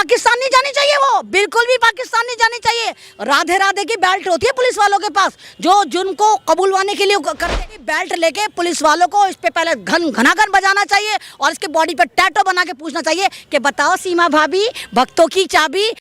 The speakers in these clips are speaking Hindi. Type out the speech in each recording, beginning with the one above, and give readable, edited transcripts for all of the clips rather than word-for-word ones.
पाकिस्तान नहीं जानी चाहिए, वो बिल्कुल भी पाकिस्तान नहीं जानी चाहिए। राधे राधे की बेल्ट होती है पुलिस वालों के पास, जो जिनको कबूलवाने के लिए करते हैं, बेल्ट लेके पुलिस वालों को इस पे पहले घनाघन बजाना चाहिए और इसके बॉडी पे टैटू बना के पूछना चाहिए कि बताओ सीमा भाभी, भक्तों की चाबी।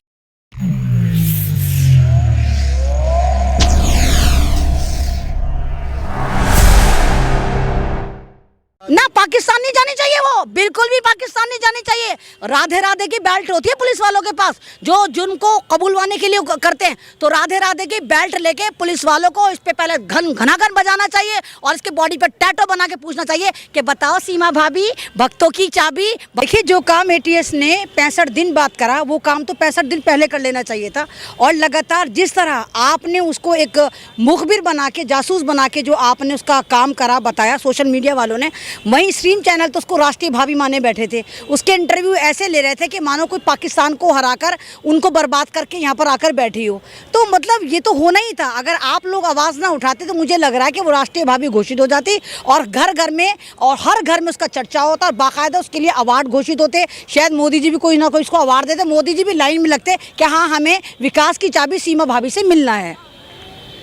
ना पाकिस्तान नहीं जानी चाहिए, वो बिल्कुल भी पाकिस्तान नहीं जानी चाहिए। राधे राधे की बेल्ट होती है पुलिस वालों के पास, जो जिनको कबूलवाने के लिए करते हैं, तो राधे राधे की बेल्ट लेके पुलिस वालों को इस पे पहले घनाघन बजाना चाहिए और इसके बॉडी पे टैटू बना के पूछना चाहिए कि बताओ सीमा भाभी, भक्तों की चाबी। देखिए, जो काम एटीएस ने 65 दिन बाद करा, वो काम तो 65 दिन पहले कर लेना चाहिए था। और लगातार जिस तरह आपने उसको एक मुखबिर बना के, जासूस बना के जो आपने उसका काम करा, बताया सोशल मीडिया वालों ने, वहीं स्ट्रीम चैनल तो उसको राष्ट्रीय भाभी माने बैठे थे। उसके इंटरव्यू ऐसे ले रहे थे कि मानो कोई पाकिस्तान को हराकर उनको बर्बाद करके यहाँ पर आकर बैठी हो। तो मतलब ये तो होना ही था। अगर आप लोग आवाज़ ना उठाते तो मुझे लग रहा है कि वो राष्ट्रीय भाभी घोषित हो जाती और घर घर में और हर घर में उसका चर्चा होता और बाकायदा उसके लिए अवार्ड घोषित होते। शायद मोदी जी भी कोई ना कोई उसको अवार्ड देते, मोदी जी भी लाइन में लगते कि हाँ, हमें विकास की चाबी सीमा भाभी से मिलना है।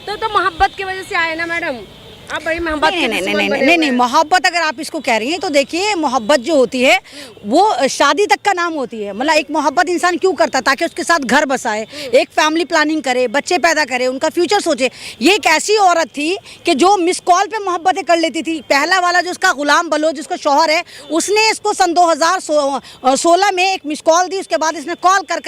तो मोहब्बत की वजह से आए ना मैडम, आप बड़ी मोहब्बत। नहीं, मोहब्बत अगर आप इसको कह रही हैं तो देखिए, मोहब्बत जो होती है वो शादी तक का नाम होती है। मतलब एक मोहब्बत इंसान क्यों करता है? ताकि उसके साथ घर बसाए, एक फैमिली प्लानिंग करे, बच्चे पैदा करे, उनका फ्यूचर सोचे। ये एक ऐसी औरत थी कि जो मिस कॉल पे मोहब्बतें कर लेती थी। पहला वाला जो उसका गुलाम बलोच, जिसका शौहर है, उसने इसको सन 2016 में एक मिस कॉल दी। उसके बाद इसने कॉल कर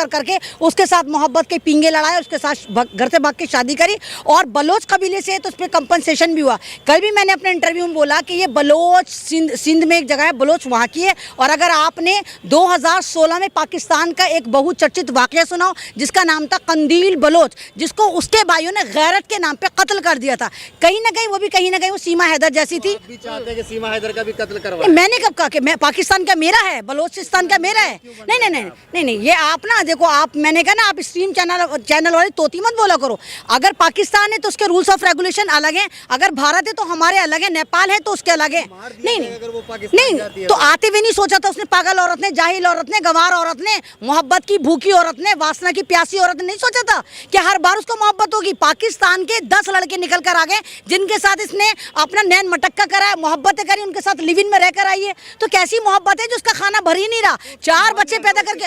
करके उसके साथ मोहब्बत के पिंगे लड़ाए, उसके साथ घर से भाग के शादी करी। और बलोच कबीले से तो उस पर कंपनसेशन भी हुआ। कल भी मैंने अपने इंटरव्यू में बोला कि ये बलोच सिंध में एक जगह है, बलोच वहाँ की है। और अगर आपने 2016 में पाकिस्तान का एक बहुचर्चित वाकया सुना हो जिसका नाम था कंदील बलोच, जिसको उसके भाइयों ने गैरत के नाम पे कत्ल कर दिया था, कहीं ना कहीं वो सीमा हैदर जैसी थी। भी चाहते हैं कि सीमा हैदर का भी कत्ल करवाएं। मैंने कब कहा कि मैं पाकिस्तान का मेरा है, बलोचिस्तान का मेरा है? नहीं, ये आप ना देखो, आप, मैंने कहा ना, आप स्ट्रीम चैनल वाली तोती मत बोला करो। अगर पाकिस्तान है तो उसके रूल्स ऑफ रेगुलेशन अलग हैं, अगर भारत है तो हमारे अलग है, नेपाल है तो उसके अलग है। नहीं, तो आते हुए नहीं सोचा था उसने? पागल औरत ने, जाहिल औरत ने, गंवार औरत ने, मोहब्बत की भूखी औरत ने, वासना की प्यासी औरत ने नहीं सोचा था कि हर बार उसको मोहब्बत होगी। पाकिस्तान के 10 लड़के निकल कर आ गए जिनके साथ इसने अपना नैन मटक्का कराया, मोहब्बतें करी, उनके साथ लिव इन में रहकर आई है। तो कैसी मोहब्बत है जो उसका खाना भर ही नहीं रहा? 4 बच्चे पैदा करके।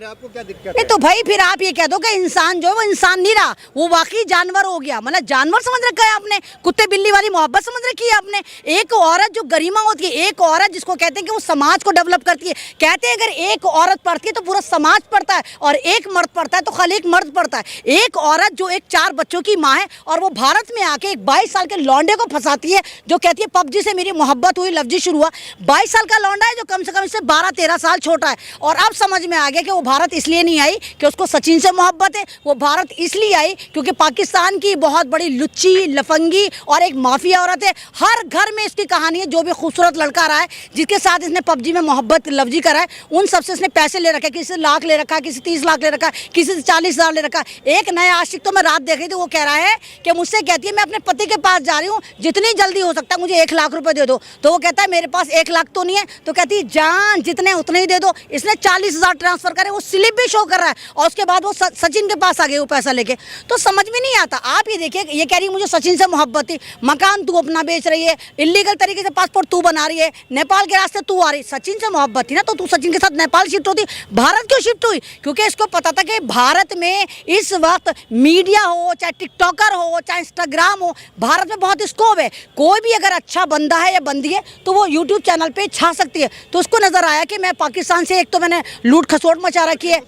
आपको क्या दिक्कत? नहीं तो भाई फिर आप ये कह दो कि इंसान जो है वो इंसान नहीं रहा, वो वाकई जानवर हो गया। मतलब जानवर समझ रखा है आपने, कुत्ते बिल्ली वाली मोहब्बत समझ रखी है आपने। एक औरत जो गरिमा होती है, एक औरत जिसको कहते हैं कि वो समाज को डेवलप करती है। कहते हैं अगर एक औरत पढ़ती है तो पूरा समाज पढ़ता है, और एक मर्द पढ़ता है तो खाली एक मर्द पढ़ता है। एक औरत जो एक 4 बच्चों की माँ है और वो भारत में आके एक 22 साल के लौंडे को फंसाती है, जो कहती है पबजी से मेरी मोहब्बत हुई, लफ्जी शुरू हुआ। 22 साल का लौंडा है जो कम से कम इससे 12-13 साल छोटा है। और अब समझ में आ गया कि वो भारत इसलिए नहीं आई कि उसको सचिन से मोहब्बत है, वो भारत इसलिए आई क्योंकि पाकिस्तान की बहुत बड़ी लुच्ची, लफंगी और एक माफिया औरत है। हर घर में इसकी कहानी है। जो भी खूबसूरत लड़का रहा है जिसके साथ इसने पबजी में मोहब्बत लफ्जी करा है, उन सबसे इसने पैसे ले रखा है। किसी से लाख ले रखा है, किसी 30 लाख ले रखा है, किसी से 40,000 ले रखा है। एक नया आशिक तो मैं रात देख रही थी, वो कह रहा है कि मुझसे कहती है मैं अपने पति के पास जा रही हूँ, जितनी जल्दी हो सकता है मुझे 1 लाख रुपए दे दो। तो वो कहता है मेरे पास 1 लाख तो नहीं है। तो कहती है जान जितने उतने ही दे दो। इसने 40,000 ट्रांसफर करे, वो स्लिप भी शो कर रहा है, और उसके बाद वो सचिन के पास आ गए वो पैसा लेके। तो समझ में नहीं आता। आप ये देखिए, ये कह रही मुझे सचिन से मोहब्बत थी, मकान तू अपना बेच रही है, इलीगल तरीके से पासपोर्ट तू बना रही है, नेपाल के रास्ते तू आ रही। सचिन से मोहब्बत थी ना तो तू सचिन के साथ नेपाल शिफ्ट होती। भारत क्यों शिफ्ट हुई? क्योंकि इसको पता था कि भारत में इस वक्त मीडिया हो, चाहे टिकटॉकर हो, चाहे इंस्टाग्राम हो, भारत में बहुत स्कोप है। कोई भी अगर अच्छा बंदा है या बंदी है तो वो यूट्यूब चैनल पे छा सकती है। तो उसको नजर आया कि मैं पाकिस्तान से, एक तो मैंने लूट खसोट मचा रखी है।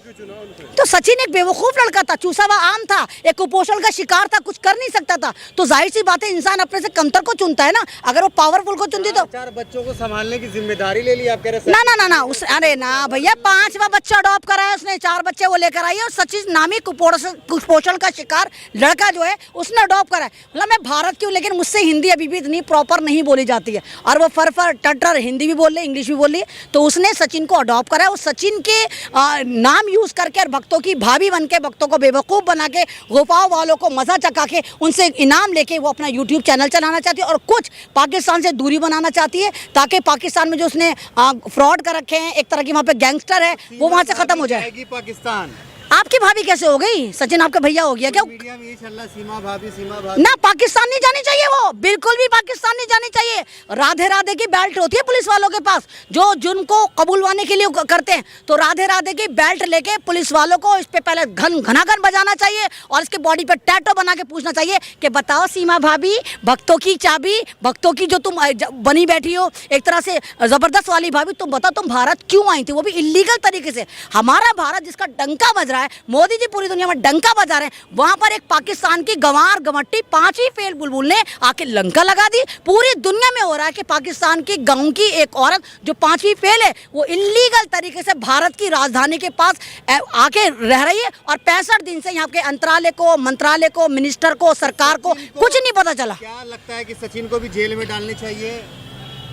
तो सचिन एक बेवकूफ लड़का था, चूसा हुआ आम था, एक कुपोषण का शिकार था, कुछ कर नहीं सकता था। तो जाहिर सी बात है इंसान अपने से कमतर को चुनता है ना। अगर वो पावरफुल को चुनती तो 4 बच्चों को संभालने की जिम्मेदारी ले ली आप कह रहे? ना अरे ना भैया, 5वां बच्चा अडॉप्ट करा है उसने, 4 बच्चे वो लेकर आई है। और सचिन नामी कुपोषण का शिकार लड़का जो है उसने अडॉप्ट करा है। मतलब मैं भारत की हूँ लेकिन मुझसे हिंदी अभी भी इतनी प्रॉपर नहीं बोली जाती है, और वो फर टटर हिंदी भी बोल रही है, इंग्लिश भी बोल रही है। तो उसने सचिन को अडॉप्ट करा है। उस सचिन के नाम यूज करके और भक्तों की भाभी बन के, भक्तों को बेवकूफ़ बना के, गोपाओं वालों को मजा चखा के, उनसे इनाम लेके वो अपना यूट्यूब चैनल चलाना चाहती है और कुछ पाकिस्तान से दूरी बनाना चाहती है, ताकि पाकिस्तान में जो उसने फ्रॉड कर रखे हैं, एक तरह की वहाँ पे गैंगस्टर है, वो वहाँ से खत्म हो जाए। पाकिस्तान आपकी भाभी कैसे हो गई? सचिन आपका भैया हो गया क्या? मीडिया में ये चल रहा, सीमा भाभी ना, पाकिस्तान नहीं जानी चाहिए, वो बिल्कुल भी पाकिस्तान नहीं जानी चाहिए। राधे राधे की बेल्ट होती है पुलिस वालों के पास, जो जिनको कबूलवाने के लिए करते हैं, तो राधे राधे की बेल्ट लेके पुलिस वालों को इस पे पहले घनाघन बजाना चाहिए और इसके बॉडी पे टैटू बना के पूछना चाहिए कि बताओ सीमा भाभी, भक्तों की चाबी, भक्तों की जो तुम बनी बैठी हो एक तरह से जबरदस्त वाली भाभी, तुम बताओ तुम भारत क्यों आई थी, वो भी इलीगल तरीके से। हमारा भारत जिसका डंका बज रहा है, मोदी जी पूरी दुनिया में डंका बजा रहे हैं, वहां पर एक पाकिस्तान की गंवार गंवट्टी 5वीं फेल बुलबुल ने आके लंका लगा दी। पूरी दुनिया में हो रहा है कि पाकिस्तान की गांव की एक औरत जो 5वीं फेल है, वो इलीगल तरीके से भारत की राजधानी के पास आके रह रही है और 65 दिन से यहाँ के मंत्रालय को, मिनिस्टर को, सरकार को कुछ नहीं पता चला। क्या लगता है कि सचिन को भी जेल में डालनी चाहिए?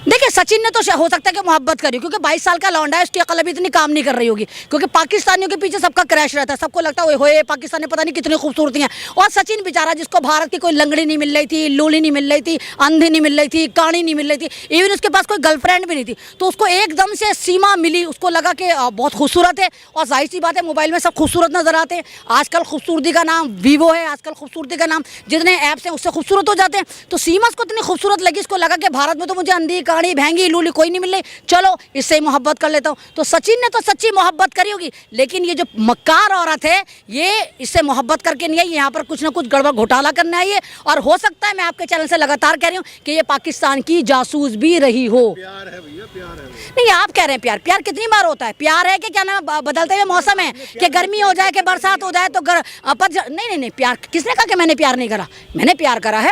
देखिए, सचिन ने तो हो सकता है कि मोहब्बत करी, क्योंकि 22 साल का लौंडा है, उसकी अकल अभी इतनी काम नहीं कर रही होगी, क्योंकि पाकिस्तानियों के पीछे सबका क्रैश रहता है, सबको लगता है ओए पाकिस्तान में पता नहीं कितनी खूबसूरती हैं। और सचिन बेचारा, जिसको भारत की कोई लंगड़ी नहीं मिल रही थी, लूली नहीं मिल रही थी, अंधी नहीं मिल रही थी, काणी नहीं मिल रही थी, इवन उसके पास कोई गर्लफ्रेंड भी नहीं थी, तो उसको एकदम से सीमा मिली, उसको लगा कि बहुत खूबसूरत है। और जाहिर सी बात है, मोबाइल में सब खूबसूरत नजर आते हैं। आजकल खूबसूरती का नाम वीवो है, आजकल खूबसूरती का नाम जितने ऐप्स हैं उससे खूबसूरत हो जाते हैं। तो सीमा उसको इतनी खूबसूरत लगी, इसको लगा कि भारत में तो मुझे अंधी, काणी, भैंगी, लूली कोई नहीं मिल रही, चलो इससे मोहब्बत कर लेता हूँ। तो सचिन ने तो सच्ची मोहब्बत करी होगी, लेकिन ये जो मक्कार औरत है, ये इससे मोहब्बत करके नहीं आई, यहाँ पर कुछ ना कुछ गड़बड़ घोटाला करने आई है। और हो सकता है, मैं आपके चैनल से लगातार कह रही हूँ कि ये पाकिस्तान की जासूस भी रही हो। प्यार है भैया, प्यार है। नहीं, आप कह रहे हैं प्यार, प्यार कितनी बार होता है? प्यार है कि क्या नाम, बदलते हुए मौसम है कि गर्मी हो जाए कि बरसात हो जाए तो नहीं, प्यार किसने कहा कि मैंने प्यार नहीं करा? मैंने प्यार करा है।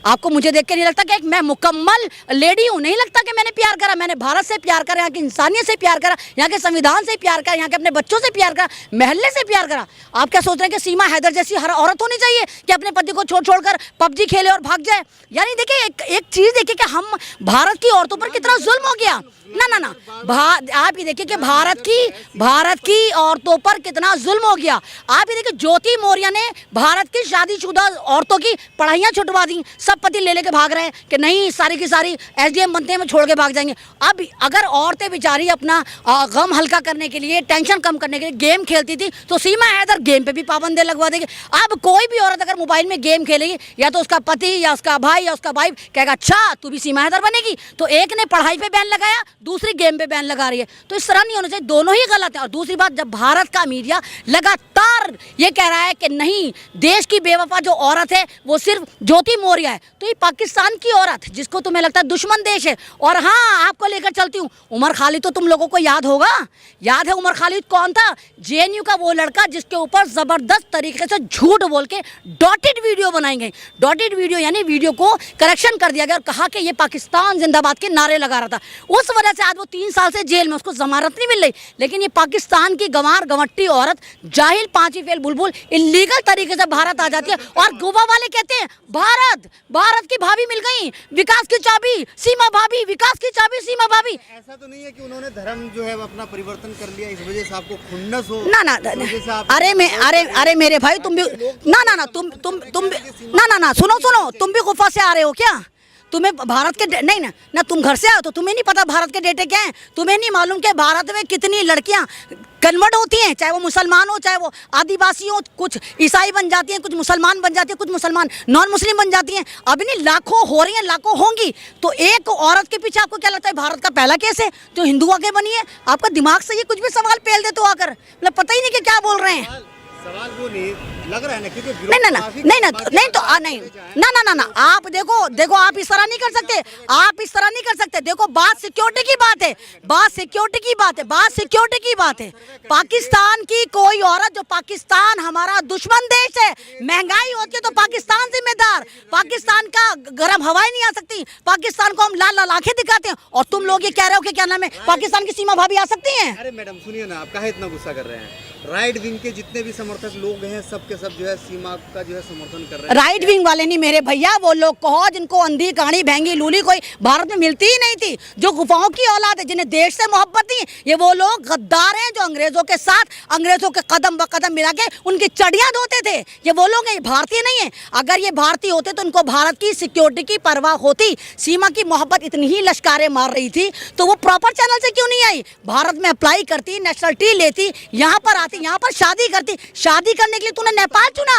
आपको मुझे देख के नहीं लगता कि एक मैं मुकम्मल लेडी हूँ? नहीं लगता कि मैंने प्यार करा? मैंने भारत से प्यार करा, यहाँ की इंसानियत से प्यार करा, यहाँ के संविधान से प्यार करा, यहाँ के अपने बच्चों से प्यार करा, महल्ले से प्यार करा। आप क्या सोच रहे हैं कि सीमा हैदर जैसी हर औरत होनी चाहिए कि अपने पति को छोड़कर पबजी खेले और भाग जाए? यानी देखिए, एक चीज़ देखिए कि हम भारत की औरतों पर कितना जुल्म हो गया। ना, आप ये देखिए कि भारत की औरतों पर कितना जुल्म हो गया। आप ये देखिए, ज्योति मौर्य ने भारत की शादीशुदा औरतों की पढ़ाइयाँ छुटवा दी, सब पति ले लेके भाग रहे हैं कि नहीं, सारी की सारी SDM बनते हैं, में छोड़ के भाग जाएंगे। अब अगर औरतें बेचारी अपना गम हल्का करने के लिए, टेंशन कम करने के लिए गेम खेलती थी, तो सीमा हैदर गेम पे भी पाबंदी लगवा देगी। अब कोई भी औरत अगर मोबाइल में गेम खेलेगी, या तो उसका पति या उसका भाई या उसका भाई कहेगा अच्छा तू भी सीमा हैदर बनेगी। तो एक ने पढ़ाई पे बैन लगाया, दूसरी गेम पे बैन लगा रही है, तो इस तरह नहीं होना चाहिए, दोनों ही गलत है। और दूसरी बात, जब भारत का मीडिया लगातार ये कह रहा है कि नहीं, देश की बेवफा जो औरत है वो सिर्फ ज्योति मौर्य है, तो ये पाकिस्तान की औरत जिसको तुम्हें लगता है दुश्मन देश है। और हाँ, आपको लेकर चलती हूँ, उमर खालिद तो तुम लोगों को याद होगा, याद है उमर खालिद कौन था? JNU का वो लड़का जिसके ऊपर जबरदस्त तरीके से झूठ बोल के डॉटेड वीडियो बनाई गई। डॉटेड वीडियो यानी वीडियो को करेक्शन कर दिया गया और कहा कि ये पाकिस्तान जिंदाबाद के नारे लगा रहा था। उस वजह से आज वो 3 साल से जेल में, उसको जमानत नहीं मिल रही। लेकिन ये पाकिस्तान की गंवार गंवट्टी औरत, जाहिल 5वीं फेल बुलबुल, इलीगल तरीके से भारत आ जाती है और गोवा वाले कहते हैं भारत की भाभी मिल गई, विकास की चाबी सीमा भाभी, विकास की चाबी सीमा भाभी। ऐसा तो नहीं है कि उन्होंने धर्म जो है अपना परिवर्तन कर लिया, इस वजह से आपको खुन्नस हो? ना, अरे मेरे भाई, तुम भी ना, तुम सुनो, तुम भी गुफा से आ रहे हो क्या? तुम्हें भारत के नहीं ना तुम घर से आओ तो तुम्हें नहीं पता भारत के डेटे क्या हैं? तुम्हें नहीं मालूम कि भारत में कितनी लड़कियां कन्वर्ट होती हैं, चाहे वो मुसलमान हो, चाहे वो आदिवासी हो, कुछ ईसाई बन जाती हैं, कुछ मुसलमान बन जाती हैं, कुछ मुसलमान नॉन मुस्लिम बन जाती हैं। अभी नहीं, लाखों हो रही हैं, लाखों होंगी। तो एक औरत के पीछे आपको क्या लगता है भारत का पहला केस है जो हिंदू आके बनी है? आपका दिमाग से ये कुछ भी सवाल पेल दे तो आकर, मतलब पता ही नहीं कि क्या बोल रहे हैं। सवाल वो नहीं लग रहा है ना, क्योंकि नहीं, आप देखो, आप इस तरह नहीं कर सकते, आप इस तरह नहीं कर सकते। देखो, बात सिक्योरिटी की बात है, बात सिक्योरिटी की बात है। पाकिस्तान की कोई औरत, जो पाकिस्तान हमारा दुश्मन देश है, महंगाई होती है तो पाकिस्तान जिम्मेदार, पाकिस्तान का गर्म हवाएं नहीं आ सकती, पाकिस्तान को हम लाल लाल आंखें दिखाते हैं, और तुम लोग ये कह रहे हो कि क्या नाम है, पाकिस्तान की सीमा भाभी आ सकती है? अरे मैडम सुनिए ना, आप काहे इतना गुस्सा कर रहे हैं? राइट विंग के जितने भी समर्थक लोग हैं, सबके सब जो है सीमा का जो है समर्थन कर रहे हैं। राइट विंग वाले नहीं मेरे भैया, वो लोग कहो जिनको अंधी कहानी भैंगी लूली कोई भारत में मिलती ही नहीं थी, जो गुफाओं की औलाद है, जिन्हें देश से मोहब्बत नहीं, ये वो लोग गद्दार हैं जो अंग्रेजों के साथ अंग्रेजों के कदम ब कदम मिला के उनकी चढ़ियां धोते थे। ये वो लोग हैं, भारतीय नहीं है। अगर ये भारतीय होते तो उनको भारत की सिक्योरिटी की परवाह होती। सीमा की मोहब्बत इतनी ही लश्कारें मार रही थी तो वो प्रॉपर चैनल से क्यों नहीं आई? भारत में अप्लाई करती, नेशनलिटी लेती, यहाँ पर आती, यहाँ पर शादी करती। शादी करने के लिए तूने नेपाल चुना?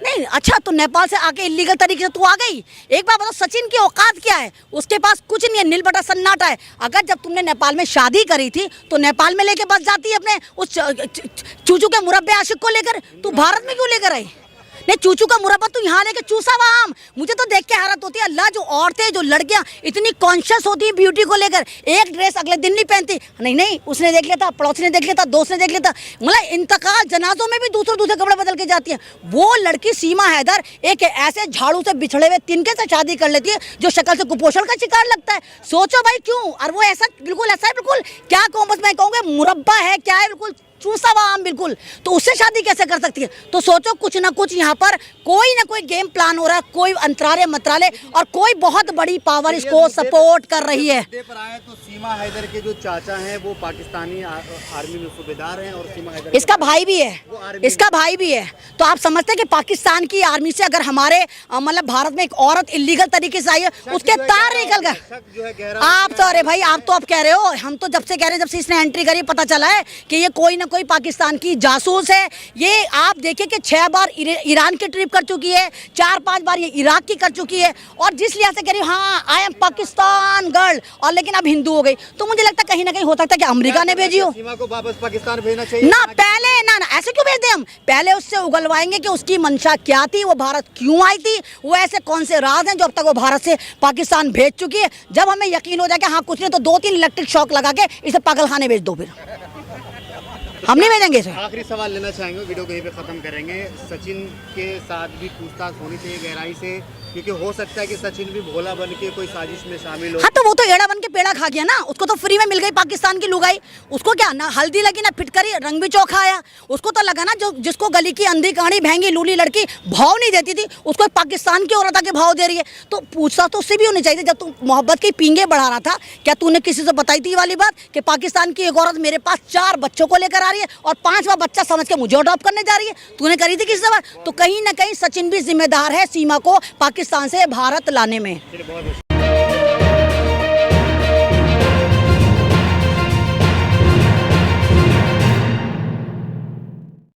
नहीं, अच्छा तो नेपाल से आके इलीगल तरीके से तू आ गई। एक बार बताओ, सचिन की औकात क्या है? उसके पास कुछ नहीं है, नील बटा सन्नाटा है। अगर जब तुमने नेपाल में शादी करी थी तो नेपाल में लेके बस जाती अपने उस चूचू के मुरब्बे आशिक को लेकर, तू भारत में क्यों लेकर आई? नहीं, चूचू का मुरब्बा तू यहाँ लेके चूसा वहाँ आम। मुझे तो देख के हैरत होती है, अल्लाह, जो औरतें, जो लड़कियाँ इतनी कॉन्शियस होती हैं ब्यूटी को लेकर, एक ड्रेस अगले दिन नहीं पहनती। नहीं, उसने देख लिया था, पड़ोसी ने देख लिया था, दोस्त ने देख लिया था, मतलब इंतकाल जनाजों में भी दूसरे कपड़े बदल के जाती है। वो लड़की सीमा हैदर एक ऐसे झाड़ू से बिछड़े हुए तिनके से शादी कर लेती है जो शक्ल से कुपोषण का शिकार लगता है। सोचो भाई क्यों? और वो ऐसा बिल्कुल ऐसा है, बिल्कुल क्या कहूँ, बस मैं कहूँगा मुरब्बा है, क्या है, बिल्कुल चूसा हुआ आम बिल्कुल। तो उससे शादी कैसे कर सकती है? तो सोचो, कुछ ना कुछ यहाँ पर कोई ना कोई गेम प्लान हो रहा है, कोई अंतराले मतराले, और कोई बहुत बड़ी पावर इसको सपोर्ट कर रही है। पर आए तो सीमा हैदर के जो चाचा हैं वो पाकिस्तानी आर्मी में सूबेदार हैं, और सीमा हैदर इसका भाई भी है, इसका भाई भी है। तो आप समझते हैं कि पाकिस्तान की आर्मी से अगर हमारे मतलब भारत में एक औरत इलीगल तरीके से आई है, उसके तार निकल गए। आप तो, अरे भाई, आप तो अब कह रहे हो, हम तो जब से कह रहे हैं, जब से इसने एंट्री करी पता चला है कि ये कोई ना कोई पाकिस्तान की जासूस है। ये आप देखिए कि 6 बार ईरान की ट्रिप कर चुकी है, 4-5 बार ये इराक की कर चुकी है, और जिस लिहाज से कह रही हाँ आई एम पाकिस्तान गर्ल, और लेकिन अब हिंदू हो गई। तो मुझे लगता है कहीं ना कहीं हो सकता है कि अमेरिका ने भेजी हो। सीमा को वापस पाकिस्तान भेजना चाहिए ना, पहले ना ऐसे क्यों भेज दें हम? पहले उससे उगलवाएंगे कि उसकी मंशा क्या थी, वो भारत क्यों आई थी, वो ऐसे कौन से राज हैं जो अब तक वो भारत से पाकिस्तान भेज चुकी है। जब हमें यकीन हो जाए कि हाँ कुछ नहीं, तो 2-3 इलेक्ट्रिक शॉक लगा के इसे पागलखाने भेज दो, फिर हम नहीं भेजेंगे इसे। आखिरी सवाल लेना चाहेंगे, वीडियो को यहीं पे खत्म करेंगे। सचिन के साथ भी पूछताछ होनी चाहिए गहराई से, क्योंकि हो सकता है कि सचिन भी भोला बन के कोई साजिश में शामिल हो। हाँ, तो वो तो एड़ा बन के पेड़ा खा गया ना, उसको तो फ्री में मिल गई पाकिस्तान की लुगाई। उसको क्या ना हल्दी लगी ना फिटकरी, रंग भी चौखा आया। उसको तो लगा ना जो जिसको गली की अंधी कहानी भैंगी लूली लड़की भाव नहीं देती थी, उसको पाकिस्तान की औरत आके भाव दे रही है। तो पूछताछ तो उससे भी होनी चाहिए। जब तू मोहब्बत की पींगे बढ़ा रहा था, क्या तूने किसी से बताई थी ये वाली बात कि पाकिस्तान की एक औरत मेरे पास 4 बच्चों को लेकर आ रही है और 5वां बच्चा समझ के मुझे अडॉप्ट करने जा रही है? तूने करी थी किसी से बात? तो कहीं ना कहीं सचिन भी जिम्मेदार है सीमा को पाकिस्तान से भारत लाने में।